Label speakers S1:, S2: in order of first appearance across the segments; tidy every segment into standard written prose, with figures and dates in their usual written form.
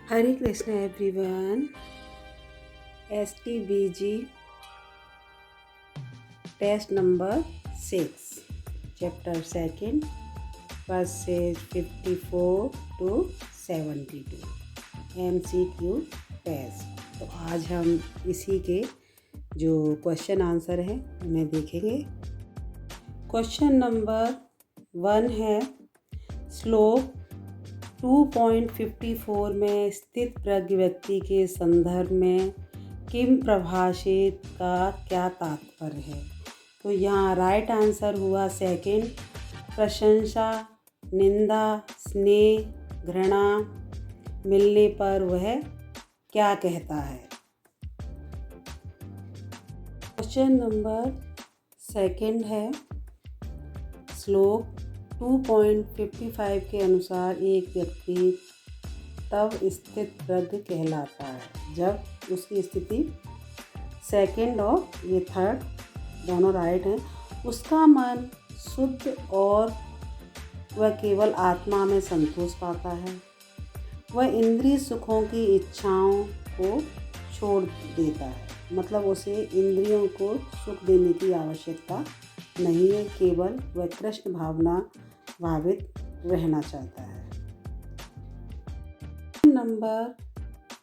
S1: Hare Krishna everyone. STBG test number 6 chapter second verses 54 to 72 MCQ test. तो आज हम इसी के जो क्वेश्चन आंसर हैं उन्हें देखेंगे। क्वेश्चन नंबर 1 है, श्लोक 2.54 में स्थित प्रज्ञ व्यक्ति के संदर्भ में किम प्रभाषित का क्या तात्पर्य है। तो यहाँ राइट आंसर हुआ सेकंड, प्रशंसा, निंदा, स्नेह, घृणा मिलने पर वह क्या कहता है। क्वेश्चन नंबर सेकंड है, श्लोक 2.55 के अनुसार एक व्यक्ति तब स्थित प्रज्ञ कहलाता है जब उसकी स्थिति सेकंड और ये थर्ड दोनों राइट हैं, उसका मन शुद्ध और वह केवल आत्मा में संतोष पाता है, वह इंद्रिय सुखों की इच्छाओं को छोड़ देता है, मतलब उसे इंद्रियों को सुख देने की आवश्यकता नहीं है, केवल वह कृष्ण भावना भावित रहना चाहता है। नंबर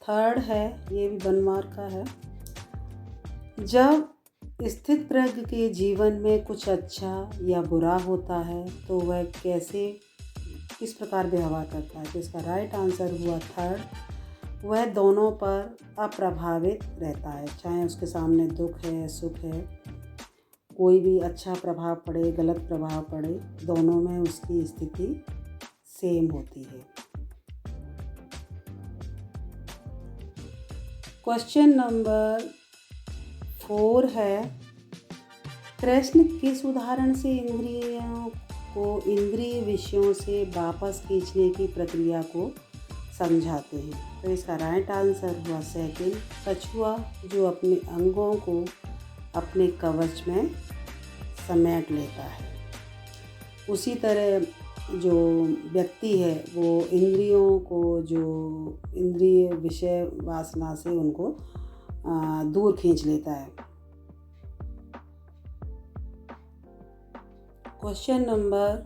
S1: थर्ड है, ये भी 1 मार्क का है, जब स्थित प्रज्ञ के जीवन में कुछ अच्छा या बुरा होता है तो वह किस प्रकार व्यवहार करता है। तो इसका राइट आंसर हुआ थर्ड, वह दोनों पर अप्रभावित रहता है, चाहे उसके सामने दुख है सुख है, कोई भी अच्छा प्रभाव पड़े गलत प्रभाव पड़े, दोनों में उसकी स्थिति सेम होती है। क्वेश्चन नंबर 4 है, कृष्ण किस उदाहरण से इंद्रियों को इंद्रिय विषयों से वापस खींचने की प्रक्रिया को समझाते हैं। तो इसका राइट आंसर हुआ सेकंड, कछुआ जो अपने अंगों को अपने कवच में समेट लेता है। उसी तरह जो व्यक्ति है वो इंद्रियों को, जो इंद्रिय विषय वासना से उनको दूर खींच लेता है। क्वेश्चन नंबर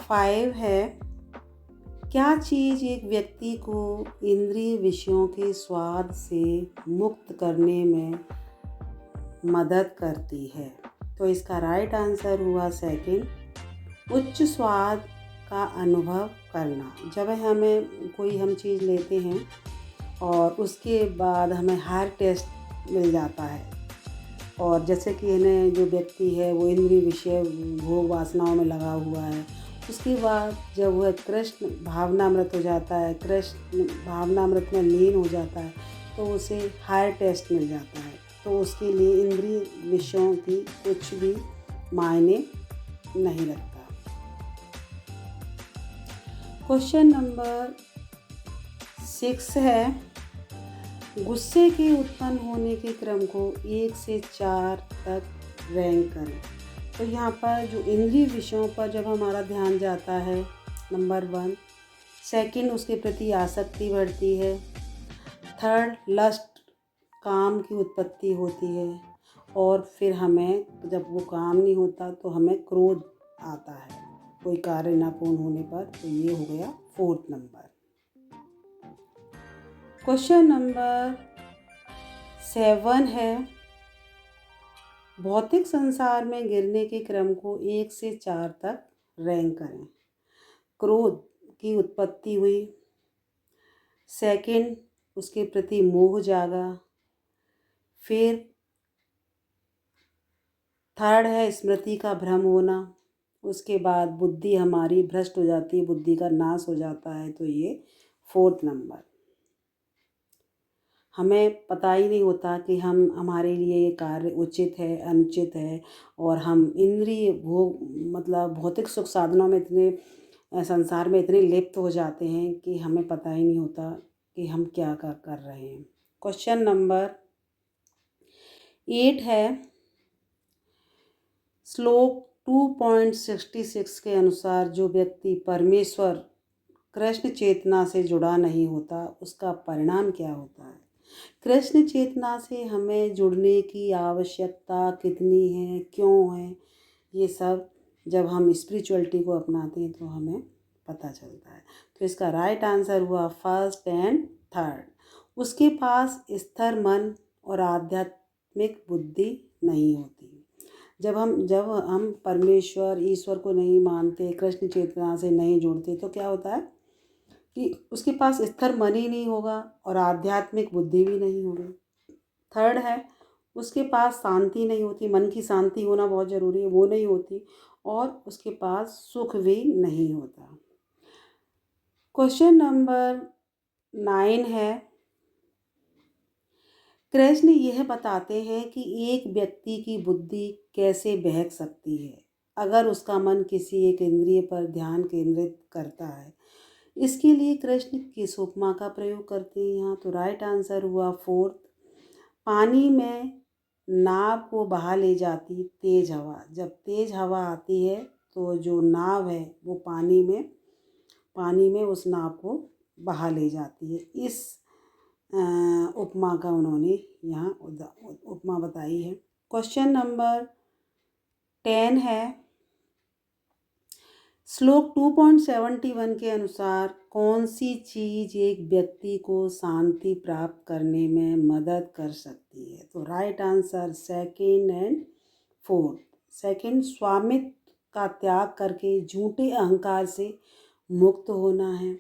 S1: 5 है, क्या चीज़ एक व्यक्ति को इंद्रिय विषयों के स्वाद से मुक्त करने में मदद करती है। तो इसका राइट आंसर हुआ सेकंड, उच्च स्वाद का अनुभव करना। जब हम चीज़ लेते हैं और उसके बाद हमें हायर टेस्ट मिल जाता है, और जैसे कि इन्हें जो व्यक्ति है वो इंद्रिय विषय भोग वासनाओं में लगा हुआ है, उसके बाद जब वह कृष्ण भावनामृत हो जाता है, कृष्ण भावनामृत में लीन हो जाता है, तो उसे हायर टेस्ट मिल जाता है। तो उसके लिए इंद्रिय विषयों की कुछ भी मायने नहीं रखता। क्वेश्चन नंबर 6 है, गुस्से के उत्पन्न होने के क्रम को 1 से 4 तक रैंक करें। तो यहाँ पर जो इंद्रिय विषयों पर जब हमारा ध्यान जाता है, नंबर 1, सेकंड उसके प्रति आसक्ति बढ़ती है, थर्ड लस्ट काम की उत्पत्ति होती है, और फिर हमें जब वो काम नहीं होता तो हमें क्रोध आता है कोई कार्य न पूर्ण होने पर। तो ये हो गया 4th नंबर। क्वेश्चन नंबर 7 है, भौतिक संसार में गिरने के क्रम को 1 से 4 तक रैंक करें। क्रोध की उत्पत्ति हुई, सेकंड उसके प्रति मोह जागा, फिर थर्ड है स्मृति का भ्रम होना, उसके बाद बुद्धि हमारी भ्रष्ट हो जाती है, बुद्धि का नाश हो जाता है। तो ये 4th नंबर। हमें पता ही नहीं होता कि हमारे लिए ये कार्य उचित है अनुचित है, और हम इंद्रिय भोग मतलब भौतिक सुख साधनों में इतने संसार में इतने लिप्त हो जाते हैं कि हमें पता ही नहीं होता कि हम क्या कर रहे हैं। क्वेश्चन नंबर 8 है, श्लोक 2.66 के अनुसार जो व्यक्ति परमेश्वर कृष्ण चेतना से जुड़ा नहीं होता, उसका परिणाम क्या होता है? कृष्ण चेतना से हमें जुड़ने की आवश्यकता कितनी है, क्यों है, ये सब जब हम स्पिरिचुअलिटी को अपनाते हैं तो हमें पता चलता है। तो इसका राइट आंसर हुआ फर्स्ट एंड थर्ड। उसके पास स्थिर मन और आध्यात्मिक बुद्धि नहीं होती। जब हम परमेश्वर ईश्वर को नहीं मानते, कृष्ण चेतना से नहीं जुड़ते, तो क्या होता है कि उसके पास स्थिर मन ही नहीं होगा और आध्यात्मिक बुद्धि भी नहीं होगी। थर्ड है, उसके पास शांति नहीं होती, मन की शांति होना बहुत ज़रूरी है, वो नहीं होती, और उसके पास सुख भी नहीं होता। क्वेश्चन नंबर 9 है, कृष्ण यह बताते हैं कि एक व्यक्ति की बुद्धि कैसे बहक सकती है अगर उसका मन किसी एक इंद्रिय पर ध्यान केंद्रित करता है। इसके लिए कृष्ण किस उपमा का प्रयोग करते हैं यहाँ? तो राइट आंसर हुआ फोर्थ, पानी में नाव को बहा ले जाती तेज हवा। जब तेज हवा आती है तो जो नाव है वो पानी में उस नाव को बहा ले जाती है। इस उपमा का उन्होंने यहाँ उपमा बताई है। क्वेश्चन नंबर 10 है, श्लोक 2.71 के अनुसार कौन सी चीज़ एक व्यक्ति को शांति प्राप्त करने में मदद कर सकती है? तो right answer second and fourth. Second, स्वामित्व का त्याग करके झूठे अहंकार से मुक्त होना है,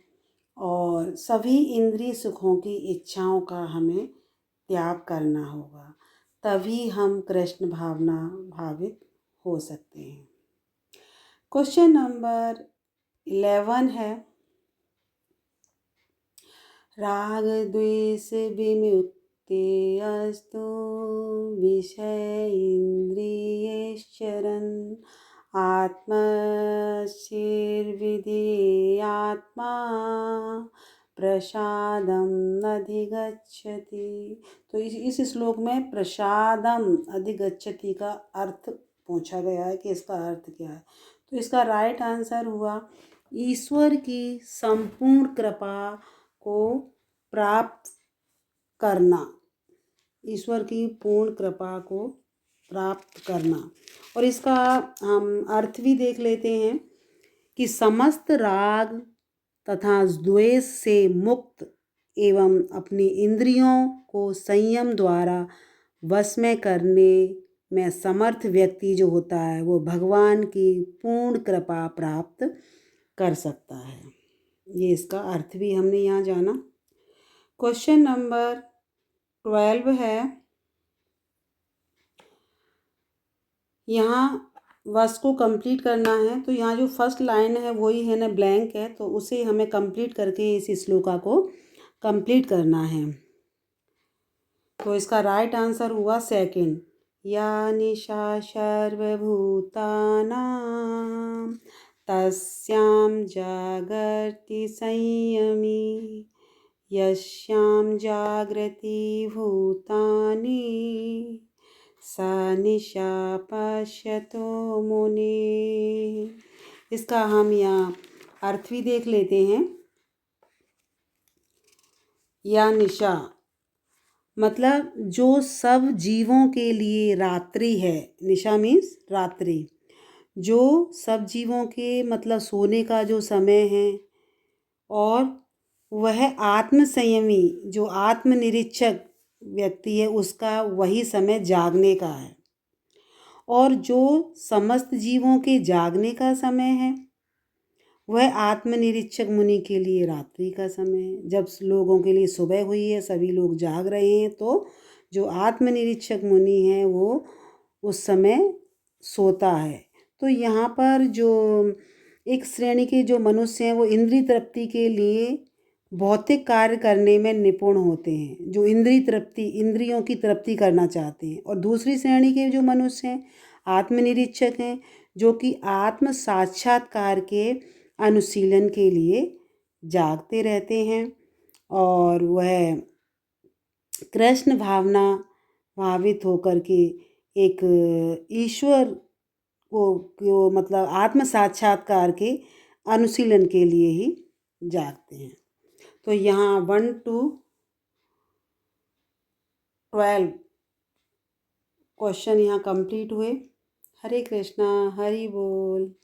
S1: और सभी इंद्रिय सुखों की इच्छाओं का हमें त्याग करना होगा, तभी हम कृष्ण भावना भावित हो सकते हैं। क्वेश्चन नंबर 11 है, राग द्वेष विमुक्ति अस्तु विषय इंद्रियश्चरन् आत्मा प्रसादम अधिगच्छति। तो इस श्लोक में प्रसादम अधिगच्छति का अर्थ पूछा गया है कि इसका अर्थ क्या है? तो इसका राइट आंसर हुआ ईश्वर की संपूर्ण कृपा को प्राप्त करना। ईश्वर की पूर्ण कृपा को प्राप्त करना। और इसका हम अर्थ भी देख लेते हैं कि समस्त राग तथा द्वेष से मुक्त एवं अपनी इंद्रियों को संयम द्वारा वश में करने में समर्थ व्यक्ति जो होता है वो भगवान की पूर्ण कृपा प्राप्त कर सकता है। ये इसका अर्थ भी हमने यहाँ जाना। क्वेश्चन नंबर 12 है, यहाँ वर्स को कंप्लीट करना है। तो यहाँ जो फर्स्ट लाइन है वही है ना, ब्लैंक है, तो उसे हमें कंप्लीट करके इस श्लोका को कंप्लीट करना है। तो इसका राइट आंसर हुआ सेकंड, या निशा सर्वभूतानां तस्यां जागर्ति संयमी यस्यां जागृति भूतानि सा निशा पश्यतो मुनि। इसका हम यहाँ अर्थ भी देख लेते हैं। या निशा मतलब जो सब जीवों के लिए रात्रि है। निशा मीन्स रात्रि। जो सब जीवों के मतलब सोने का जो समय है, और वह आत्म संयमी जो आत्मनिरीक्षक व्यक्ति है उसका वही समय जागने का है। और जो समस्त जीवों के जागने का समय है वह आत्मनिरीक्षक मुनि के लिए रात्रि का समय है। जब लोगों के लिए सुबह हुई है, सभी लोग जाग रहे हैं, तो जो आत्मनिरीक्षक मुनि है वो उस समय सोता है। तो यहाँ पर जो एक श्रेणी के जो मनुष्य हैं वो इंद्रिय तृप्ति के लिए भौतिक कार्य करने में निपुण होते हैं, जो इंद्रियों की तृप्ति करना चाहते हैं। और दूसरी श्रेणी के जो मनुष्य हैं आत्मनिरीक्षक हैं, जो कि आत्म साक्षात्कार के अनुशीलन के लिए जागते रहते हैं, और वह कृष्ण भावना भावित होकर के एक ईश्वर को मतलब आत्म साक्षात्कार के अनुशीलन के लिए ही जागते हैं। तो यहाँ 1 to 12 क्वेश्चन यहाँ कंप्लीट हुए। हरे कृष्णा, हरि बोल।